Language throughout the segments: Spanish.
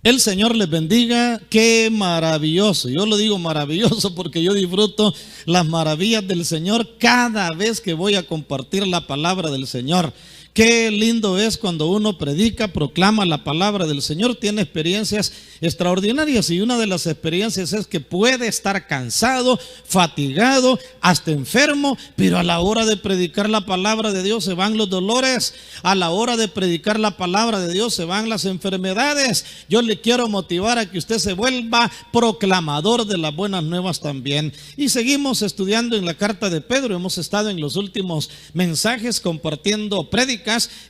El Señor les bendiga, qué maravilloso. Yo lo digo maravilloso porque yo disfruto las maravillas del Señor cada vez que voy a compartir la palabra del Señor. Qué lindo es cuando uno predica, proclama la palabra del Señor, tiene experiencias extraordinarias, y una de las experiencias es que puede estar cansado, fatigado, hasta enfermo, pero a la hora de predicar la palabra de Dios se van los dolores, a la hora de predicar la palabra de Dios se van las enfermedades. Yo le quiero motivar a que usted se vuelva proclamador de las buenas nuevas también. Y seguimos estudiando en la carta de Pedro. Hemos estado en los últimos mensajes compartiendo prédicas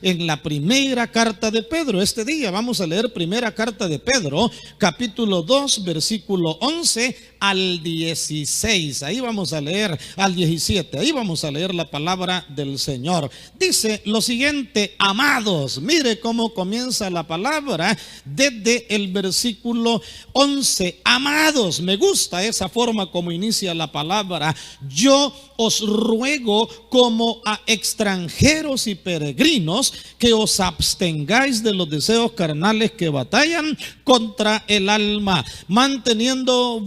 en la primera carta de Pedro. Este día vamos a leer primera carta de Pedro, capítulo 2, versículo 11 al 16. Ahí vamos a leer al 17. Ahí vamos a leer la palabra del Señor. Dice lo siguiente: amados. Mire cómo comienza la palabra desde el versículo 11. Amados. Me gusta esa forma como inicia la palabra. Yo os ruego como a extranjeros y peregrinos que os abstengáis de los deseos carnales que batallan contra el alma, manteniendo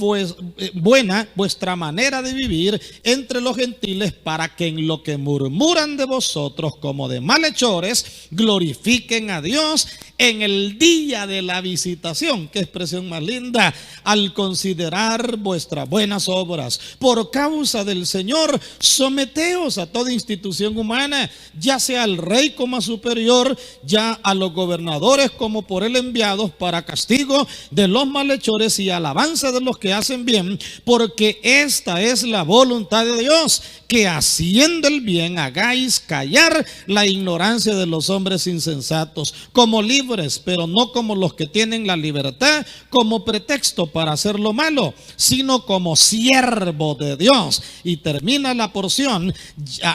buena vuestra manera de vivir entre los gentiles, para que en lo que murmuran de vosotros como de malhechores glorifiquen a Dios en el día de la visitación. Qué expresión más linda: al considerar vuestras buenas obras. Por causa del Señor, someteos a toda institución humana, ya sea al rey como a superior, ya a los gobernadores como por él enviados, para castigo de los malhechores y alabanza de los que hacen bien, porque esta es la voluntad de Dios, que haciendo el bien hagáis callar la ignorancia de los hombres insensatos, como libres, pero no como los que tienen la libertad como pretexto para hacer lo malo, sino como siervo de Dios. Y termina la porción: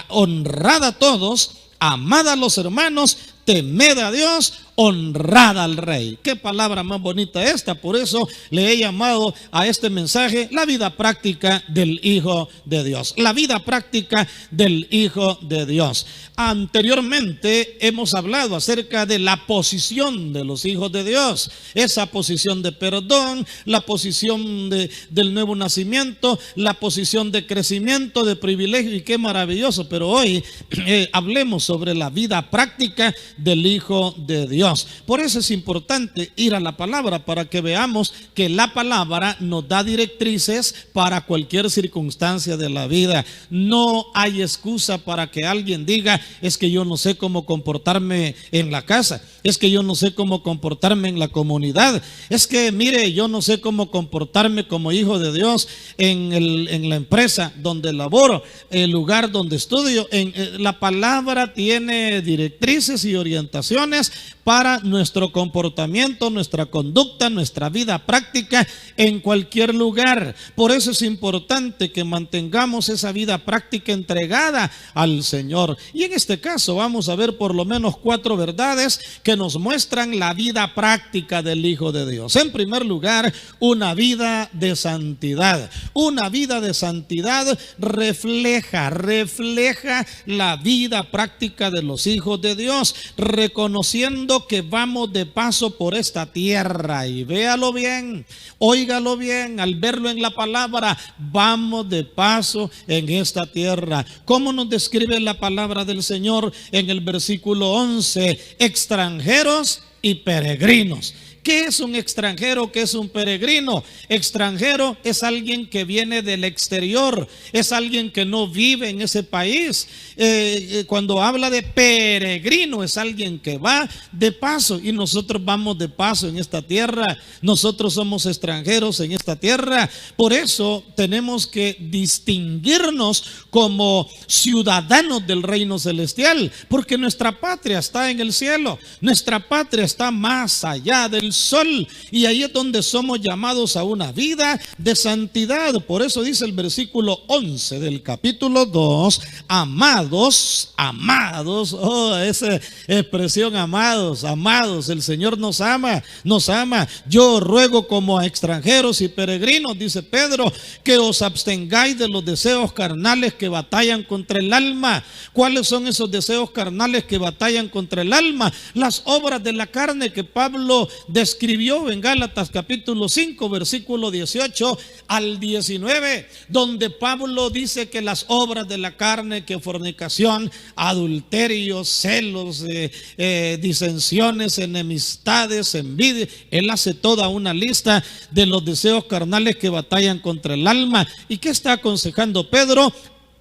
honrad a todos, amad a los hermanos, temed a Dios, honrad al rey. Qué palabra más bonita esta. Por eso le he llamado a este mensaje la vida práctica del Hijo de Dios. La vida práctica del Hijo de Dios. Anteriormente hemos hablado acerca de la posición de los hijos de Dios, esa posición de perdón, la posición del nuevo nacimiento, la posición de crecimiento, de privilegio, y qué maravilloso. Pero hoy hablemos sobre la vida práctica del Hijo de Dios. Por eso es importante ir a la palabra, para que veamos que la palabra nos da directrices para cualquier circunstancia de la vida. No hay excusa para que alguien diga: es que yo no sé cómo comportarme en la casa, es que yo no sé cómo comportarme en la comunidad, es que mire, yo no sé cómo comportarme como hijo de Dios en la empresa donde laboro, el lugar donde estudio. La palabra tiene directrices y orientaciones para nuestro comportamiento, nuestra conducta, nuestra vida práctica en cualquier lugar. Por eso es importante que mantengamos esa vida práctica entregada al Señor. Y en este caso vamos a ver por lo menos 4 verdades que nos muestran la vida práctica del Hijo de Dios. En primer lugar, una vida de santidad. Una vida de santidad refleja la vida práctica de los hijos de Dios, reconociendo que vamos de paso por esta tierra. Y véalo bien, óigalo bien, al verlo en la palabra: vamos de paso en esta tierra. ¿Cómo nos describe la palabra del Señor en el versículo 11? Extranjeros y peregrinos. ¿Qué es un extranjero? ¿Qué es un peregrino? Extranjero es alguien que viene del exterior, es alguien que no vive en ese país. Cuando habla de peregrino, es alguien que va de paso, y nosotros vamos de paso en esta tierra. Nosotros somos extranjeros en esta tierra. Por eso tenemos que distinguirnos como ciudadanos del reino celestial, porque nuestra patria está en el cielo, nuestra patria está más allá del sol, y ahí es donde somos llamados a una vida de santidad. Por eso dice el versículo 11 del capítulo 2: amados, amados. Oh, esa expresión, amados, amados. El Señor nos ama, nos ama. Yo ruego como a extranjeros y peregrinos, dice Pedro, que os abstengáis de los deseos carnales que batallan contra el alma. ¿Cuáles son esos deseos carnales que batallan contra el alma? Las obras de la carne que Pablo describió en Gálatas capítulo 5, versículo 18 al 19, donde Pablo dice que las obras de la carne, que fornicación, adulterio, celos, disensiones, enemistades, envidia, él hace toda una lista de los deseos carnales que batallan contra el alma. ¿Y qué está aconsejando Pedro?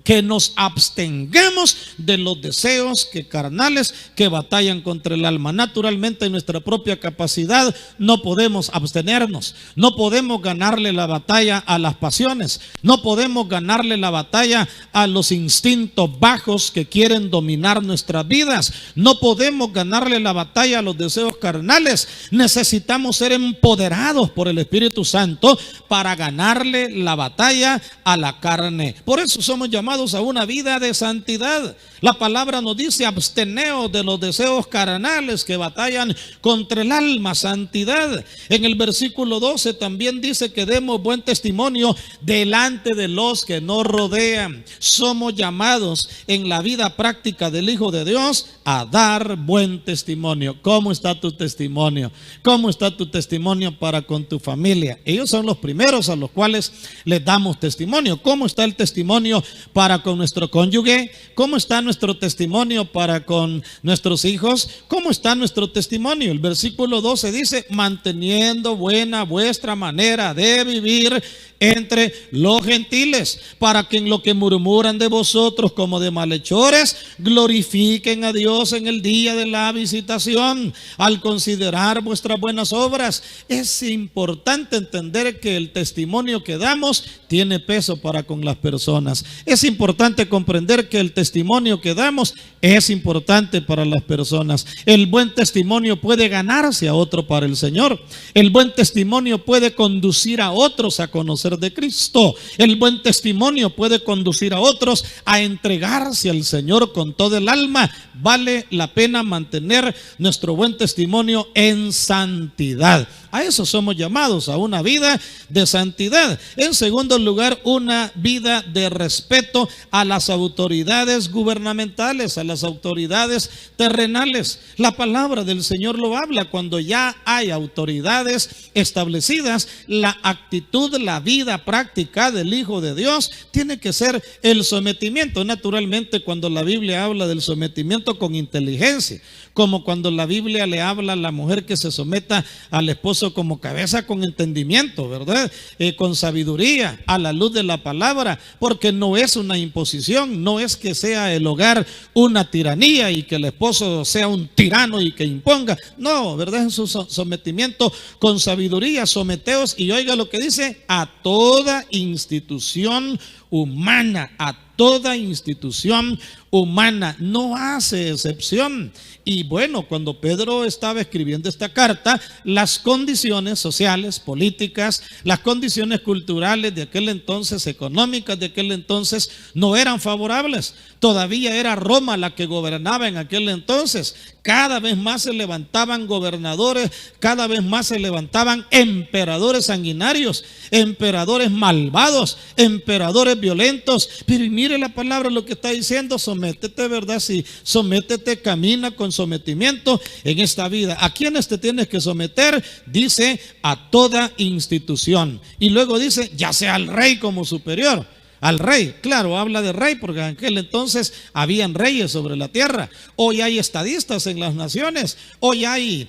Que nos abstengamos de los deseos carnales que batallan contra el alma. Naturalmente, en nuestra propia capacidad no podemos abstenernos, no podemos ganarle la batalla a las pasiones, no podemos ganarle la batalla a los instintos bajos que quieren dominar nuestras vidas, no podemos ganarle la batalla a los deseos carnales. Necesitamos ser empoderados por el Espíritu Santo para ganarle la batalla a la carne. Por eso somos llamados a una vida de santidad. La palabra nos dice: absteneos de los deseos carnales que batallan contra el alma. Santidad. En el versículo 12 también dice que demos buen testimonio delante de los que nos rodean. Somos llamados en la vida práctica del Hijo de Dios a dar buen testimonio. ¿Cómo está tu testimonio? ¿Cómo está tu testimonio para con tu familia? Ellos son los primeros a los cuales les damos testimonio. ¿Cómo está el testimonio para con nuestro cónyuge? ¿Cómo está nuestro testimonio para con nuestros hijos? ¿Cómo está nuestro testimonio? El versículo 12 dice: manteniendo buena vuestra manera de vivir entre los gentiles, para que en lo que murmuran de vosotros como de malhechores, glorifiquen a Dios en el día de la visitación, al considerar vuestras buenas obras. Es importante entender que el testimonio que damos tiene peso para con las personas. Es importante comprender que el testimonio que damos es importante para las personas. El buen testimonio puede ganarse a otro para el Señor. El buen testimonio puede conducir a otros a conocer de Cristo. El buen testimonio puede conducir a otros a entregarse al Señor con todo el alma. Vale la pena mantener nuestro buen testimonio en santidad. A eso somos llamados, a una vida de santidad. En segundo lugar, una vida de respeto a las autoridades gubernamentales, a las autoridades terrenales. La palabra del Señor lo habla. Cuando ya hay autoridades establecidas, la actitud, la vida práctica del Hijo de Dios tiene que ser el sometimiento. Naturalmente, cuando la Biblia habla del sometimiento con inteligencia, como cuando la Biblia le habla a la mujer que se someta al esposo como cabeza, con entendimiento, ¿verdad? Con sabiduría, a la luz de la palabra, porque no es una imposición, no es que sea el hogar una tiranía y que el esposo sea un tirano y que imponga. No, ¿verdad? Es un sometimiento con sabiduría. Someteos, y oiga lo que dice: a toda institución humana, a toda institución humana, no hace excepción. Y bueno, cuando Pedro estaba escribiendo esta carta, las condiciones sociales, políticas, las condiciones culturales de aquel entonces, económicas de aquel entonces, no eran favorables. Todavía era Roma la que gobernaba en aquel entonces. Cada vez más se levantaban gobernadores, cada vez más se levantaban emperadores sanguinarios, emperadores malvados, emperadores violentos. Pero mire la palabra lo que está diciendo: sométete, ¿verdad? Sí, sométete, camina con sometimiento en esta vida. ¿A quiénes te tienes que someter? Dice: a toda institución. Y luego dice: ya sea al rey como superior. Al rey, claro, habla de rey porque en aquel entonces habían reyes sobre la tierra. Hoy hay estadistas en las naciones, hoy hay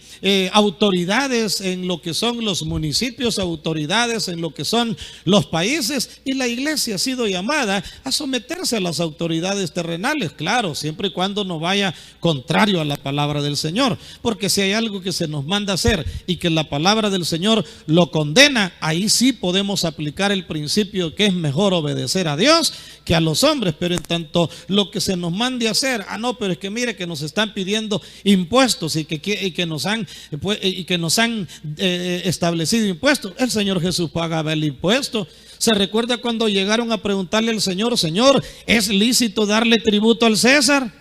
autoridades en lo que son los municipios, autoridades en lo que son los países, y la iglesia ha sido llamada a someterse a las autoridades terrenales, claro, siempre y cuando no vaya contrario a la palabra del Señor, porque si hay algo que se nos manda hacer y que la palabra del Señor lo condena, ahí sí podemos aplicar el principio que es mejor obedecer a Dios que a los hombres. Pero en tanto lo que se nos mande hacer, no, pero es que mire que nos están pidiendo impuestos y que nos han establecido impuestos. El Señor Jesús pagaba el impuesto. ¿Se recuerda cuando llegaron a preguntarle al Señor: Señor, ¿es lícito darle tributo al César?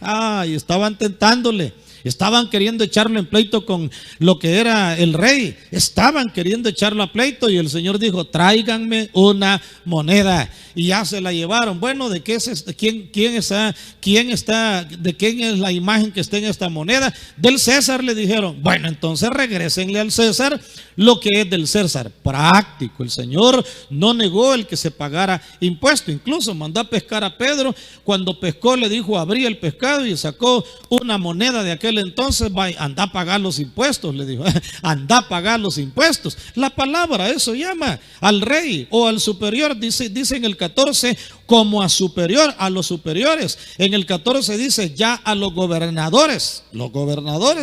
Y estaban tentándole. Estaban queriendo echarlo en pleito con lo que era el rey. Estaban queriendo echarlo a pleito y el Señor dijo, tráiganme una moneda. Y ya se la llevaron. Bueno, ¿de qué es quién está, de quién es la imagen que está en esta moneda? Del César, le dijeron. Bueno, entonces regrésenle al César lo que es del César. Práctico. El Señor no negó el que se pagara impuesto. Incluso mandó a pescar a Pedro. Cuando pescó le dijo, abrí el pescado y sacó una moneda de aquel entonces. Anda a pagar los impuestos, le dijo. Anda a pagar los impuestos. La palabra eso llama al rey o al superior. Dice en el 14, como a superior, a los superiores. En el 14 dice, ya a los gobernadores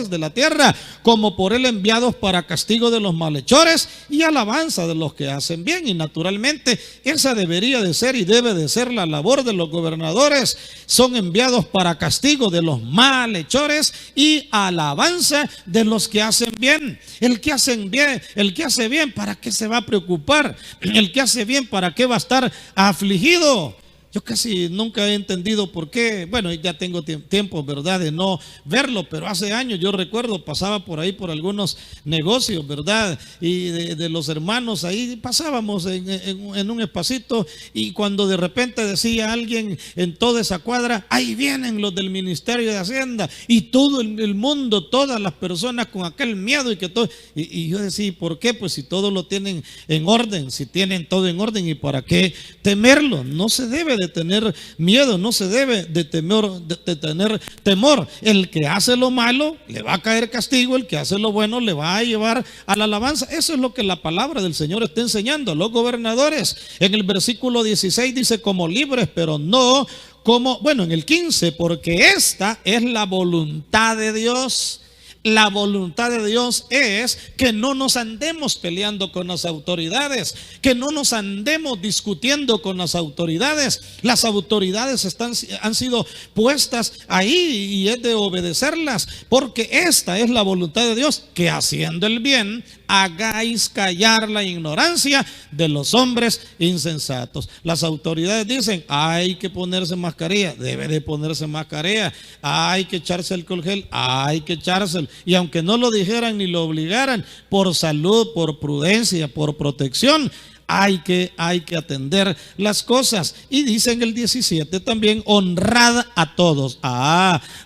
de la tierra, como por él enviados para castigo de los malhechores y alabanza de los que hacen bien. Y naturalmente esa debería de ser y debe de ser la labor de los gobernadores. Son enviados para castigo de los malhechores y alabanza de los que hacen bien. El que hace bien, ¿para qué se va a preocupar? El que hace bien, ¿para qué va a estar afligido? Yo casi nunca he entendido por qué. Bueno, ya tengo tiempo, ¿verdad?, de no verlo, pero hace años yo recuerdo, pasaba por ahí por algunos negocios, ¿verdad? Y de los hermanos ahí pasábamos en un espacito y cuando de repente decía alguien en toda esa cuadra, ahí vienen los del Ministerio de Hacienda y todo el mundo, todas las personas con aquel miedo y que todo. Y yo decía, ¿por qué? Pues si todo lo tienen en orden, si tienen todo en orden, ¿y para qué temerlo? No se debe de tener miedo, no se debe de tener temor. El que hace lo malo le va a caer castigo, el que hace lo bueno le va a llevar a la alabanza. Eso es lo que la palabra del Señor está enseñando a los gobernadores. En el versículo 16 dice, como libres, pero no como, bueno, en el 15, porque esta es la voluntad de Dios. La voluntad de Dios es que no nos andemos peleando con las autoridades, que no nos andemos discutiendo con las autoridades. Las autoridades han sido puestas ahí y es de obedecerlas, porque esta es la voluntad de Dios, que haciendo el bien hagáis callar la ignorancia de los hombres insensatos. Las autoridades dicen, hay que ponerse mascarilla, debe de ponerse mascarilla, hay que echarse alcohol gel, hay que echárselo. Y aunque no lo dijeran ni lo obligaran, por salud, por prudencia, por protección, hay que atender las cosas. Y dice en el 17 también, honrad a todos.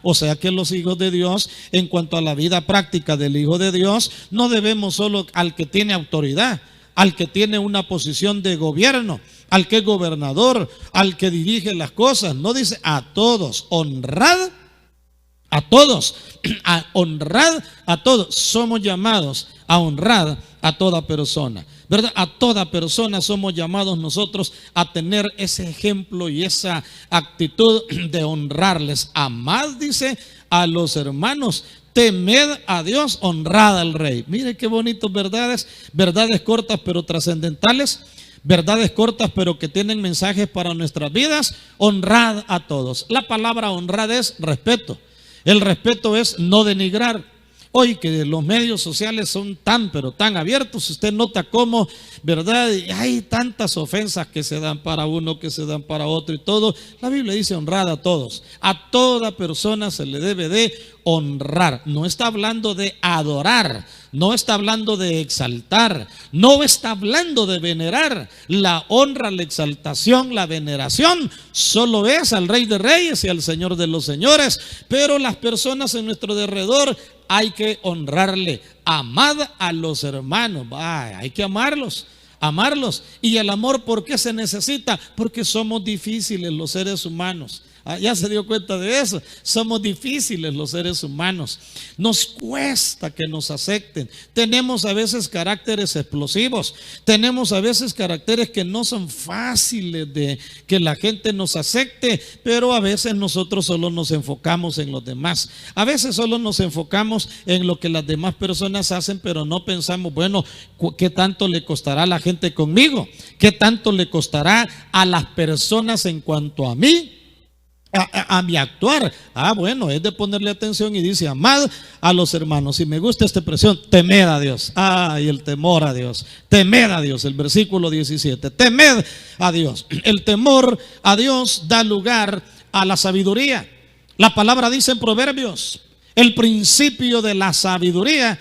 O sea que los hijos de Dios, en cuanto a la vida práctica del hijo de Dios, no debemos solo al que tiene autoridad, al que tiene una posición de gobierno, al que es gobernador, al que dirige las cosas. No, dice a todos, honrad a todos, honrad a todos. Somos llamados a honrar a toda persona, ¿verdad? A toda persona somos llamados nosotros a tener ese ejemplo y esa actitud de honrarles. Amad, dice, a los hermanos, temed a Dios, honrad al rey. Mire qué bonitas verdades cortas pero trascendentales. Verdades cortas pero que tienen mensajes para nuestras vidas. Honrad a todos. La palabra honrad es respeto. El respeto es no denigrar. Hoy que los medios sociales son pero tan abiertos, usted nota cómo, ¿verdad? Hay tantas ofensas que se dan para uno, que se dan para otro y todo. La Biblia dice honrad a todos. A toda persona se le debe de honrar. No está hablando de adorar, no está hablando de exaltar, no está hablando de venerar. La honra, la exaltación, la veneración solo es al Rey de Reyes y al Señor de los Señores. Pero las personas en nuestro derredor hay que honrarle. Amad a los hermanos. Hay que amarlos. Y el amor, ¿por qué se necesita? Porque somos difíciles los seres humanos. Ya se dio cuenta de eso. Somos difíciles los seres humanos. Nos cuesta que nos acepten. Tenemos a veces caracteres explosivos. Tenemos a veces caracteres que no son fáciles de que la gente nos acepte. Pero a veces nosotros solo nos enfocamos en los demás. A veces solo nos enfocamos en lo que las demás personas hacen, pero no pensamos, bueno, ¿qué tanto le costará a la gente conmigo? ¿Qué tanto le costará a las personas en cuanto a mí? A mi actuar. Bueno, es de ponerle atención y dice, amad a los hermanos. Y me gusta esta expresión, temed a Dios. Y el temor a Dios. Temed a Dios, el versículo 17. Temed a Dios. El temor a Dios da lugar a la sabiduría. La palabra dice en Proverbios, El principio de la sabiduría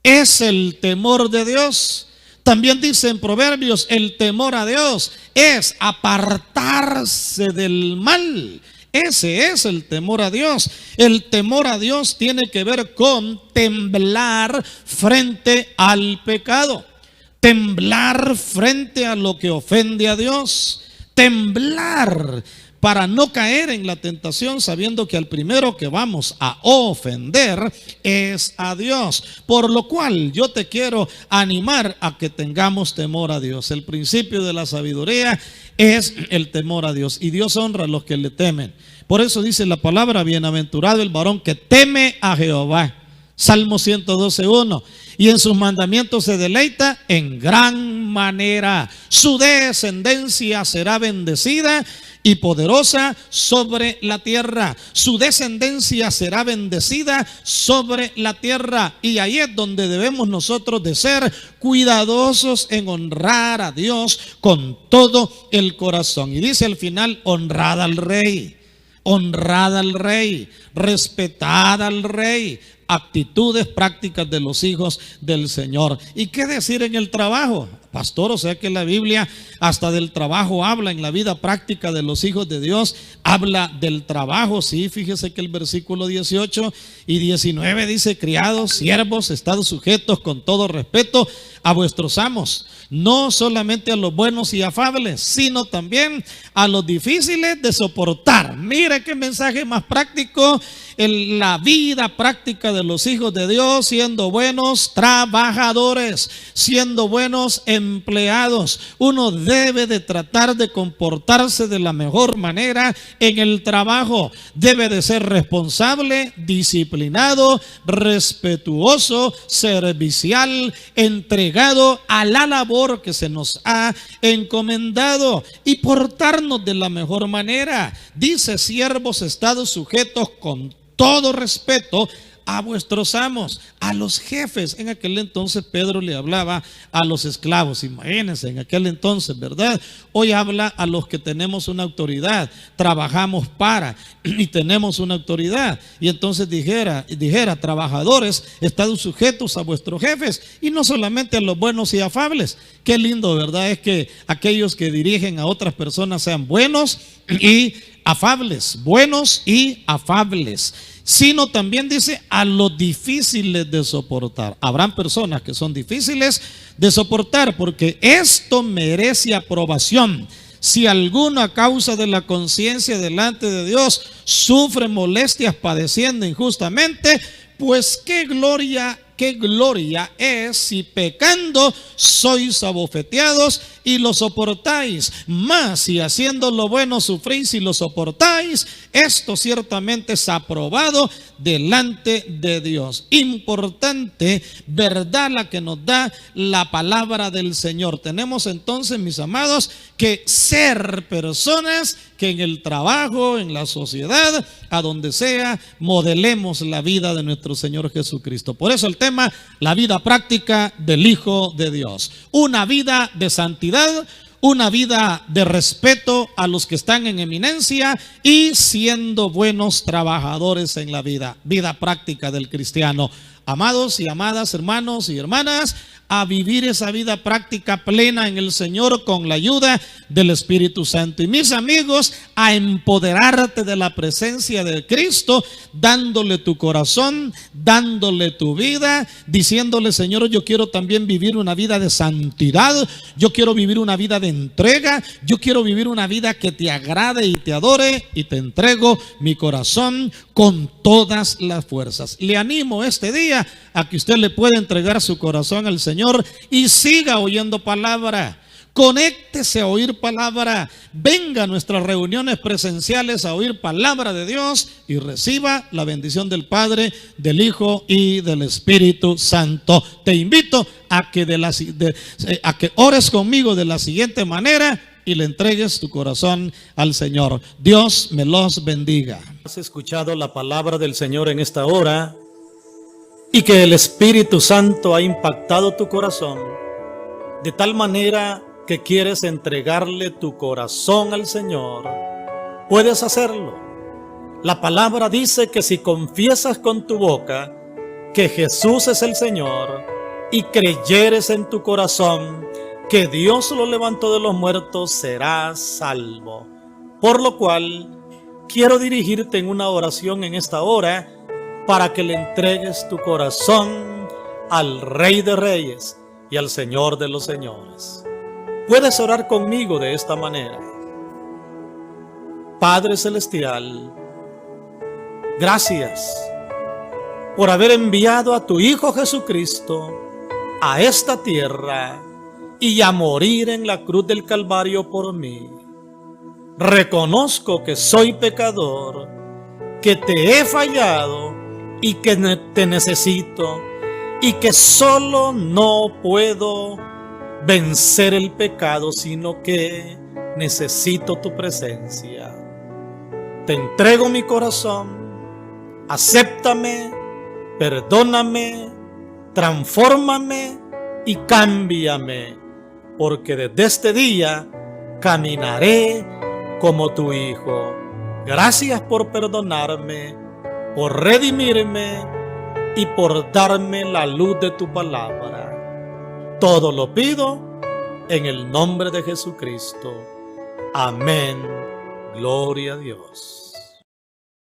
es el temor de Dios. También dice en Proverbios, el temor a Dios es apartarse del mal. Ese es el temor a Dios. El temor a Dios tiene que ver con temblar frente al pecado. Temblar frente a lo que ofende a Dios. Temblar para no caer en la tentación, sabiendo que al primero que vamos a ofender es a Dios. Por lo cual yo te quiero animar a que tengamos temor a Dios. El principio de la sabiduría es el temor a Dios, y Dios honra a los que le temen. Por eso dice la palabra: bienaventurado el varón que teme a Jehová. Salmo 112:1. Y en sus mandamientos se deleita en gran manera. Su descendencia será bendecida y poderosa sobre la tierra. Su descendencia será bendecida sobre la tierra. Y ahí es donde debemos nosotros de ser cuidadosos en honrar a Dios con todo el corazón. Y dice al final: honrad al rey. Honrad al rey, respetad al rey. Actitudes prácticas de los hijos del Señor. ¿Y qué decir en el trabajo? Pastor, o sea que la Biblia hasta del trabajo habla. En la vida práctica de los hijos de Dios habla del trabajo. Sí, fíjese que el versículo 18 y 19 dice: criados, siervos, estad sujetos con todo respeto a vuestros amos, no solamente a los buenos y afables, sino también a los difíciles de soportar. Mire qué mensaje más práctico. En la vida práctica de los hijos de Dios, siendo buenos trabajadores, siendo buenos empleados. Uno debe de tratar de comportarse de la mejor manera en el trabajo. Debe de ser responsable, disciplinado, respetuoso, servicial, entregado a la labor que se nos ha encomendado, y portarnos de la mejor manera. Dice: siervos, estad sujetos con todo respeto a vuestros amos, a los jefes. En aquel entonces Pedro le hablaba a los esclavos. Imagínense, en aquel entonces, ¿verdad? Hoy habla a los que tenemos una autoridad, trabajamos para y tenemos una autoridad. Y entonces dijera: trabajadores, estad sujetos a vuestros jefes, y no solamente a los buenos y afables. Qué lindo, ¿verdad? Es que aquellos que dirigen a otras personas sean buenos y afables, buenos y afables. Sino también dice: a los difíciles de soportar. Habrán personas que son difíciles de soportar, porque esto merece aprobación. Si alguno a causa de la conciencia delante de Dios sufre molestias padeciendo injustamente, pues qué gloria es si pecando sois abofeteados y lo soportáis. Mas si haciendo lo bueno sufrís y lo soportáis, esto ciertamente es aprobado delante de Dios. Importante verdad la que nos da la palabra del Señor. Tenemos entonces, mis amados, que ser personas que en el trabajo, en la sociedad, a donde sea, modelemos la vida de nuestro Señor Jesucristo. Por eso el tema: la vida práctica del Hijo de Dios. Una vida de santidad, una vida de respeto a los que están en eminencia, y siendo buenos trabajadores en la vida práctica del cristiano. Amados y amadas, hermanos y hermanas, a vivir esa vida práctica plena en el Señor con la ayuda del Espíritu Santo. Y mis amigos, a empoderarte de la presencia de Cristo, dándole tu corazón, dándole tu vida, diciéndole: Señor, yo quiero también vivir una vida de santidad, yo quiero vivir una vida de entrega, yo quiero vivir una vida que te agrade y te adore, y te entrego mi corazón con todas las fuerzas. Le animo este día a que usted le pueda entregar su corazón al Señor y siga oyendo palabra. Conéctese a oír palabra. Venga a nuestras reuniones presenciales a oír palabra de Dios y reciba la bendición del Padre, del Hijo y del Espíritu Santo. Te invito a que, a que ores conmigo de la siguiente manera y le entregues tu corazón al Señor. Dios me los bendiga. ¿Has escuchado la palabra del Señor en esta hora y que el Espíritu Santo ha impactado tu corazón de tal manera que quieres entregarle tu corazón al Señor? Puedes hacerlo. La palabra dice que si confiesas con tu boca que Jesús es el Señor y creyeres en tu corazón que Dios lo levantó de los muertos, serás salvo. Por lo cual, quiero dirigirte en una oración en esta hora para que le entregues tu corazón al Rey de Reyes y al Señor de los Señores. Puedes orar conmigo de esta manera. Padre Celestial, gracias por haber enviado a tu Hijo Jesucristo a esta tierra y a morir en la cruz del Calvario por mí. Reconozco que soy pecador, que te he fallado y que te necesito, y que solo no puedo vencer el pecado, sino que necesito tu presencia. Te entrego mi corazón, acéptame, perdóname, transfórmame y cámbiame, porque desde este día caminaré como tu Hijo. Gracias por perdonarme, por redimirme y por darme la luz de tu palabra. Todo lo pido en el nombre de Jesucristo. Amén. Gloria a Dios.